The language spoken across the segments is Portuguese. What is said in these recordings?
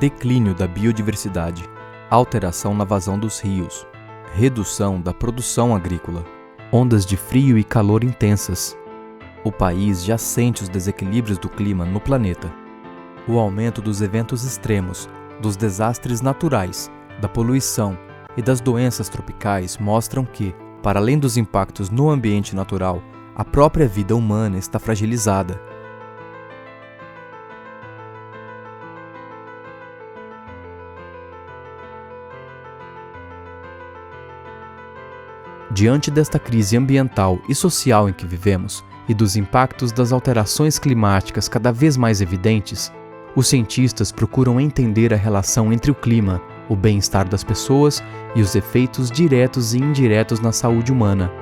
declínio da biodiversidade, alteração na vazão dos rios, redução da produção agrícola, ondas de frio e calor intensas. O país já sente os desequilíbrios do clima no planeta. O aumento dos eventos extremos, dos desastres naturais, da poluição e das doenças tropicais mostram que, para além dos impactos no ambiente natural, a própria vida humana está fragilizada. Diante desta crise ambiental e social em que vivemos e dos impactos das alterações climáticas cada vez mais evidentes, os cientistas procuram entender a relação entre o clima, o bem-estar das pessoas e os efeitos diretos e indiretos na saúde humana.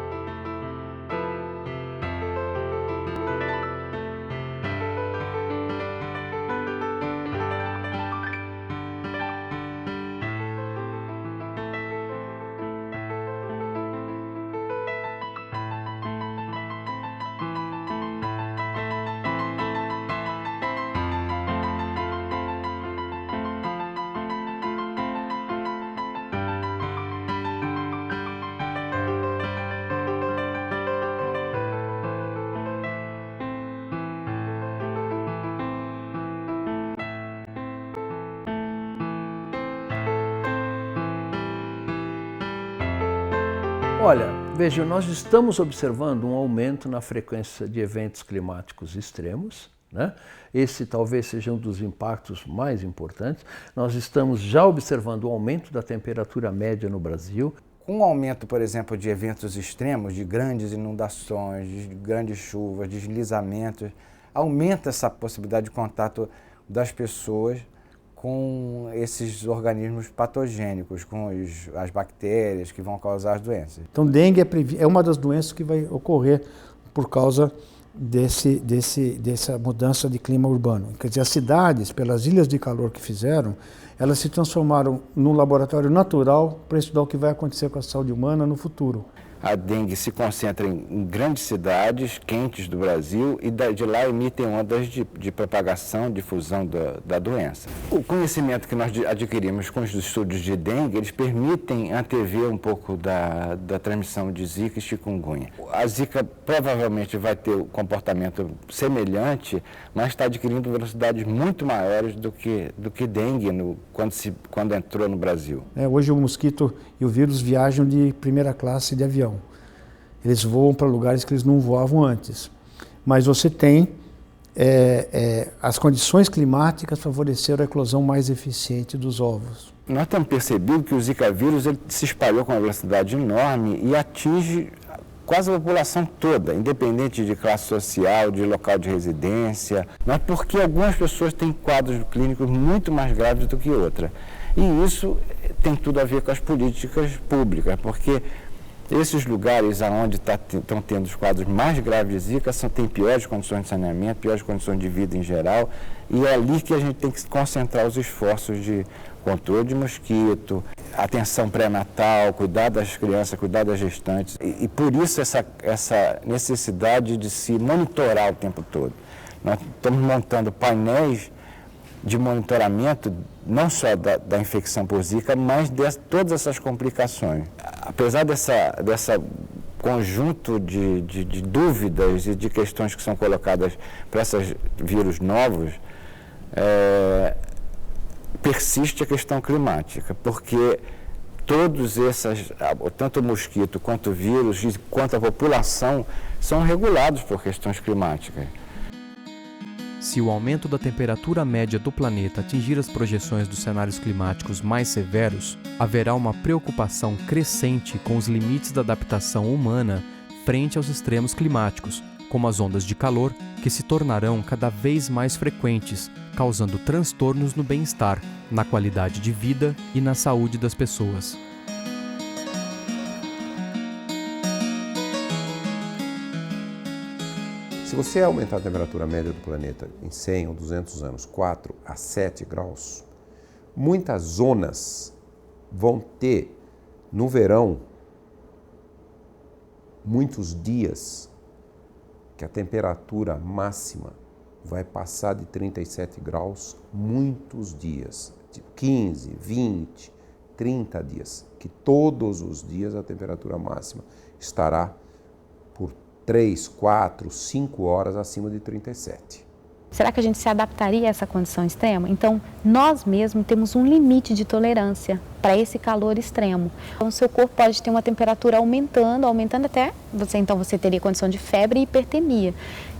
Olha, veja, nós estamos observando um aumento na frequência de eventos climáticos extremos, né? Esse talvez seja um dos impactos mais importantes. Nós estamos já observando o aumento da temperatura média no Brasil. Com o aumento, por exemplo, de eventos extremos, de grandes inundações, de grandes chuvas, deslizamentos, aumenta essa possibilidade de contato das pessoas com esses organismos patogênicos, com as bactérias que vão causar as doenças. Então, dengue é uma das doenças que vai ocorrer por causa dessa mudança de clima urbano. Quer dizer, as cidades, pelas ilhas de calor que fizeram, elas se transformaram num laboratório natural para estudar o que vai acontecer com a saúde humana no futuro. A dengue se concentra em grandes cidades quentes do Brasil e de lá emitem ondas de propagação, difusão da doença. O conhecimento que nós adquirimos com os estudos de dengue, eles permitem antever um pouco da transmissão de Zika e chikungunya. A Zika provavelmente vai ter um comportamento semelhante, mas está adquirindo velocidades muito maiores do que dengue quando entrou no Brasil. Hoje o mosquito e o vírus viajam de primeira classe de avião. Eles voam para lugares que eles não voavam antes. Mas você tem as condições climáticas favoreceram a eclosão mais eficiente dos ovos. Nós temos percebido que o Zika vírus ele se espalhou com uma velocidade enorme e atinge quase a população toda, independente de classe social, de local de residência, mas porque algumas pessoas têm quadros clínicos muito mais graves do que outras. E isso tem tudo a ver com as políticas públicas, porque esses lugares onde estão tendo os quadros mais graves de Zika têm piores condições de saneamento, piores condições de vida em geral, e é ali que a gente tem que concentrar os esforços de controle de mosquito, atenção pré-natal, cuidar das crianças, cuidar das gestantes, e por isso essa necessidade de se monitorar o tempo todo. Nós estamos montando painéis de monitoramento não só da infecção por Zika, mas de todas essas complicações. Apesar dessa conjunto de dúvidas e de questões que são colocadas para esses vírus novos, persiste a questão climática, porque tanto o mosquito quanto o vírus, quanto a população, são regulados por questões climáticas. Se o aumento da temperatura média do planeta atingir as projeções dos cenários climáticos mais severos, haverá uma preocupação crescente com os limites da adaptação humana frente aos extremos climáticos, como as ondas de calor, que se tornarão cada vez mais frequentes, causando transtornos no bem-estar, na qualidade de vida e na saúde das pessoas. Se você aumentar a temperatura média do planeta em 100 ou 200 anos, 4 a 7 graus, muitas zonas vão ter, no verão, muitos dias que a temperatura máxima vai passar de 37 graus muitos dias. 15, 20, 30 dias, que todos os dias a temperatura máxima estará por 3, 4, 5 horas acima de 37. Será que a gente se adaptaria a essa condição extrema? Então, nós mesmos temos um limite de tolerância para esse calor extremo. Então, o seu corpo pode ter uma temperatura aumentando até, você teria condição de febre e hipertermia,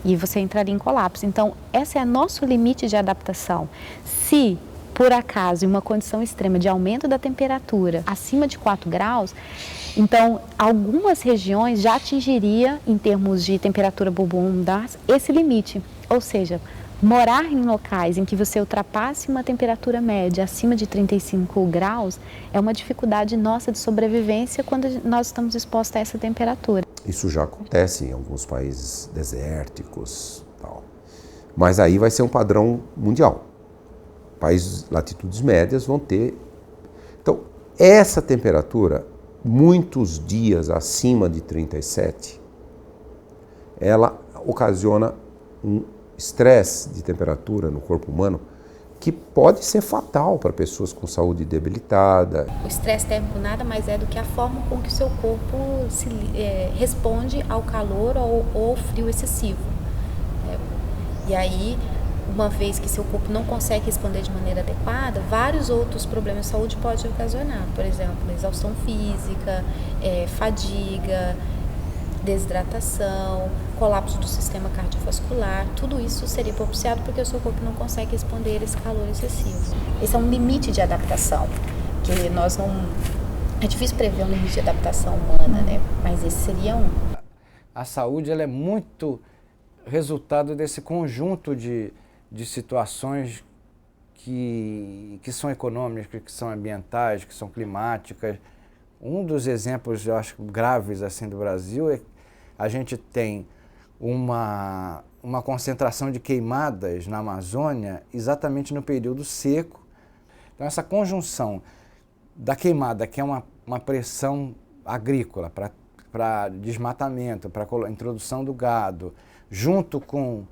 e você entraria em colapso. Então, esse é nosso limite de adaptação. Se, por acaso, em uma condição extrema de aumento da temperatura acima de 4 graus, então, algumas regiões já atingiria, em termos de temperatura bulbar, esse limite. Ou seja, morar em locais em que você ultrapasse uma temperatura média acima de 35 graus é uma dificuldade nossa de sobrevivência quando nós estamos expostos a essa temperatura. Isso já acontece em alguns países desérticos, tal. Mas aí vai ser um padrão mundial. Países latitudes médias vão ter. Então, essa temperatura, muitos dias acima de 37, ela ocasiona um estresse de temperatura no corpo humano que pode ser fatal para pessoas com saúde debilitada. O estresse térmico nada mais é do que a forma com que o seu corpo responde ao calor ou ao frio excessivo. E aí, uma vez que seu corpo não consegue responder de maneira adequada, vários outros problemas de saúde podem ocasionar. Por exemplo, exaustão física, fadiga, desidratação, colapso do sistema cardiovascular, tudo isso seria propiciado porque o seu corpo não consegue responder a esse calor excessivo. Esse é um limite de adaptação, que nós não... É difícil prever um limite de adaptação humana, né? Mas esse seria um. A saúde ela é muito resultado desse conjunto de situações que são econômicas, que são ambientais, que são climáticas. Um dos exemplos, eu acho, graves assim, do Brasil é que a gente tem uma concentração de queimadas na Amazônia exatamente no período seco. Então, essa conjunção da queimada, que é uma pressão agrícola para desmatamento, para a introdução do gado, junto com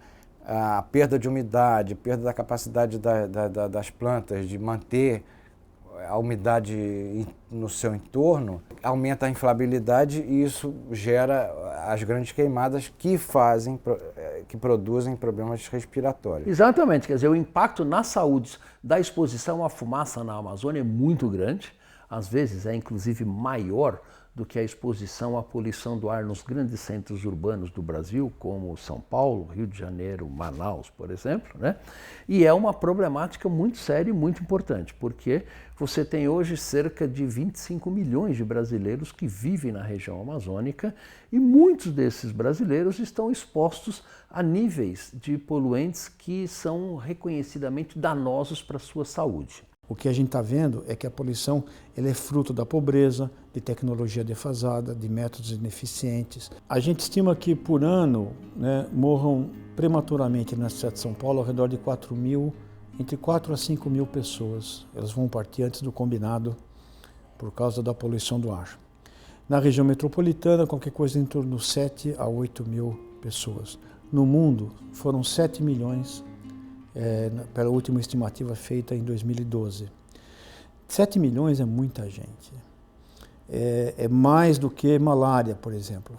a perda de umidade, perda da capacidade das plantas de manter a umidade no seu entorno, aumenta a inflamabilidade e isso gera as grandes queimadas que produzem problemas respiratórios. Exatamente, quer dizer, o impacto na saúde da exposição à fumaça na Amazônia é muito grande, às vezes é inclusive maior do que a exposição à poluição do ar nos grandes centros urbanos do Brasil, como São Paulo, Rio de Janeiro, Manaus, por exemplo, né? E é uma problemática muito séria e muito importante, porque você tem hoje cerca de 25 milhões de brasileiros que vivem na região amazônica e muitos desses brasileiros estão expostos a níveis de poluentes que são reconhecidamente danosos para a sua saúde. O que a gente está vendo é que a poluição ela é fruto da pobreza, de tecnologia defasada, de métodos ineficientes. A gente estima que por ano, né, morram prematuramente na cidade de São Paulo ao redor de entre 4 a 5 mil pessoas. Elas vão partir antes do combinado por causa da poluição do ar. Na região metropolitana, qualquer coisa em torno de 7 a 8 mil pessoas. No mundo, foram 7 milhões pela última estimativa feita em 2012. 7 milhões é muita gente. É mais do que malária, por exemplo.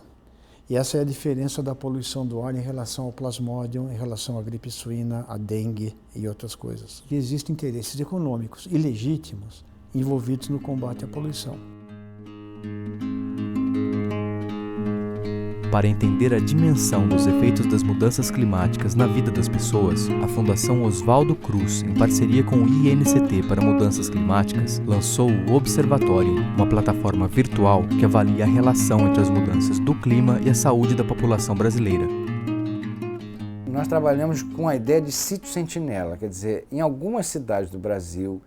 E essa é a diferença da poluição do ar em relação ao plasmódio, em relação à gripe suína, à dengue e outras coisas. E existem interesses econômicos e legítimos envolvidos no combate à poluição. Para entender a dimensão dos efeitos das mudanças climáticas na vida das pessoas, a Fundação Oswaldo Cruz, em parceria com o INCT para Mudanças Climáticas, lançou o Observatório, uma plataforma virtual que avalia a relação entre as mudanças do clima e a saúde da população brasileira. Nós trabalhamos com a ideia de sítio sentinela, quer dizer, em algumas cidades do Brasil,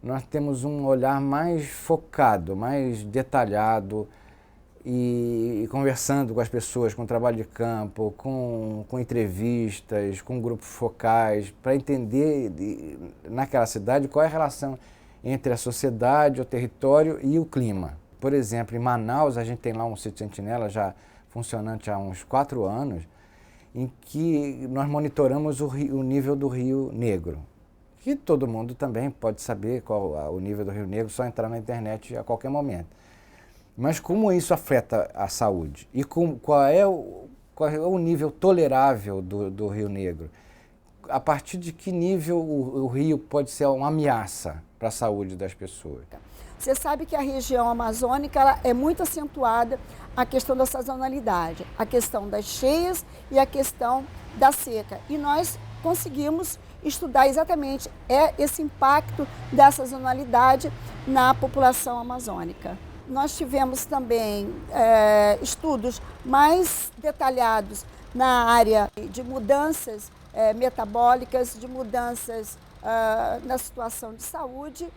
nós temos um olhar mais focado, mais detalhado, e conversando com as pessoas, com trabalho de campo, com entrevistas, com grupos focais, para entender naquela cidade qual é a relação entre a sociedade, o território e o clima. Por exemplo, em Manaus, a gente tem lá um sítio sentinela já funcionante há uns 4 anos, em que nós monitoramos o nível do Rio Negro, que todo mundo também pode saber qual o nível do Rio Negro, só entrar na internet a qualquer momento. Mas como isso afeta a saúde? E qual é o nível tolerável do Rio Negro? A partir de que nível o rio pode ser uma ameaça para a saúde das pessoas? Você sabe que a região amazônica ela é muito acentuada a questão da sazonalidade, a questão das cheias e a questão da seca. E nós conseguimos estudar exatamente esse impacto da sazonalidade na população amazônica. Nós tivemos também estudos mais detalhados na área de mudanças metabólicas, de mudanças na situação de saúde,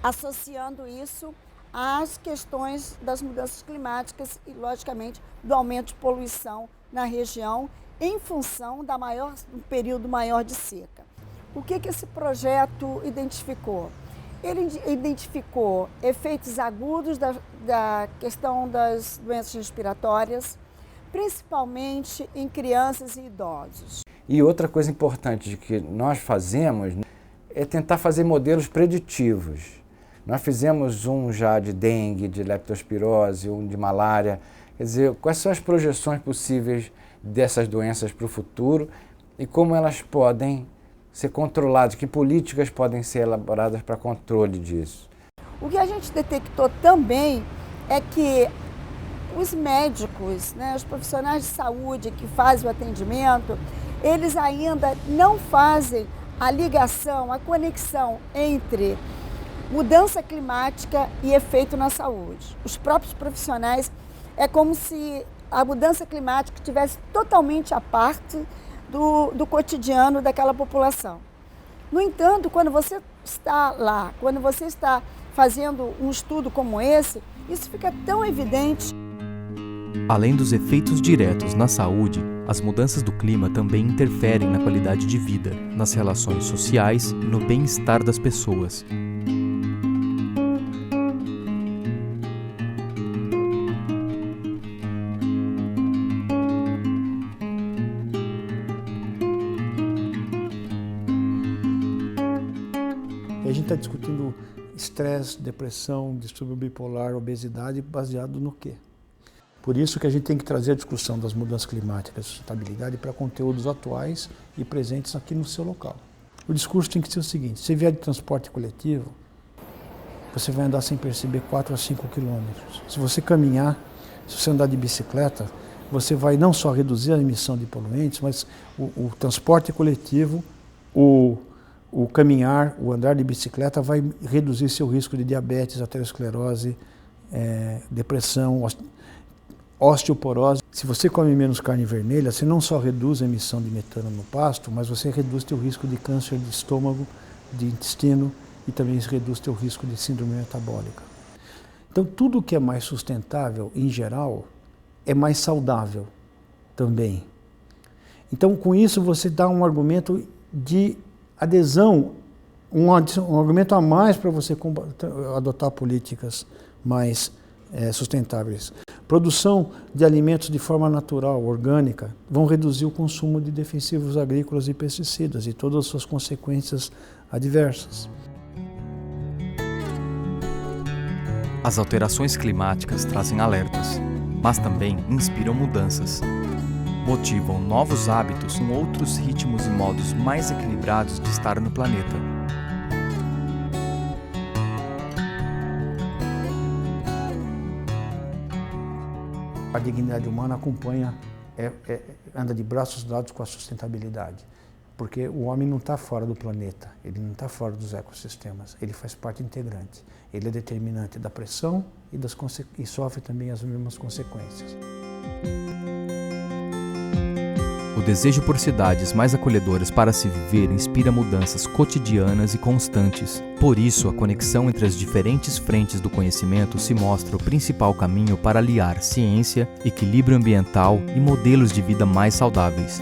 associando isso às questões das mudanças climáticas e, logicamente, do aumento de poluição na região em função do período maior de seca. O que esse projeto identificou? Ele identificou efeitos agudos da questão das doenças respiratórias, principalmente em crianças e idosos. E outra coisa importante que nós fazemos é tentar fazer modelos preditivos. Nós fizemos um já de dengue, de leptospirose, um de malária. Quer dizer, quais são as projeções possíveis dessas doenças para o futuro e como elas podem ser controladas, que políticas podem ser elaboradas para controle disso. O que a gente detectou também é que os médicos, os profissionais de saúde que fazem o atendimento, eles ainda não fazem a ligação, a conexão entre mudança climática e efeito na saúde. Os próprios profissionais, é como se a mudança climática estivesse totalmente à parte do cotidiano daquela população. No entanto, quando você está lá, quando você está fazendo um estudo como esse, isso fica tão evidente. Além dos efeitos diretos na saúde, as mudanças do clima também interferem na qualidade de vida, nas relações sociais e no bem-estar das pessoas. A gente está discutindo estresse, depressão, distúrbio bipolar, obesidade, baseado no quê? Por isso que a gente tem que trazer a discussão das mudanças climáticas e sustentabilidade para conteúdos atuais e presentes aqui no seu local. O discurso tem que ser o seguinte: se vier de transporte coletivo, você vai andar sem perceber 4 a 5 quilômetros. Se você caminhar, se você andar de bicicleta, você vai não só reduzir a emissão de poluentes, mas o transporte coletivo, o caminhar, o andar de bicicleta vai reduzir seu risco de diabetes, aterosclerose, depressão, osteoporose. Se você come menos carne vermelha, você não só reduz a emissão de metano no pasto, mas você reduz seu risco de câncer de estômago, de intestino e também reduz seu risco de síndrome metabólica. Então, tudo que é mais sustentável, em geral, é mais saudável também. Então, com isso, você dá um argumento de adesão, um argumento a mais para você adotar políticas mais sustentáveis. Produção de alimentos de forma natural, orgânica, vão reduzir o consumo de defensivos agrícolas e pesticidas e todas as suas consequências adversas. As alterações climáticas trazem alertas, mas também inspiram mudanças. Motivam novos hábitos com outros ritmos e modos mais equilibrados de estar no planeta. A dignidade humana acompanha, anda de braços dados com a sustentabilidade, porque o homem não está fora do planeta, ele não está fora dos ecossistemas, ele faz parte integrante, ele é determinante da pressão e sofre também as mesmas consequências. O desejo por cidades mais acolhedoras para se viver inspira mudanças cotidianas e constantes. Por isso, a conexão entre as diferentes frentes do conhecimento se mostra o principal caminho para aliar ciência, equilíbrio ambiental e modelos de vida mais saudáveis.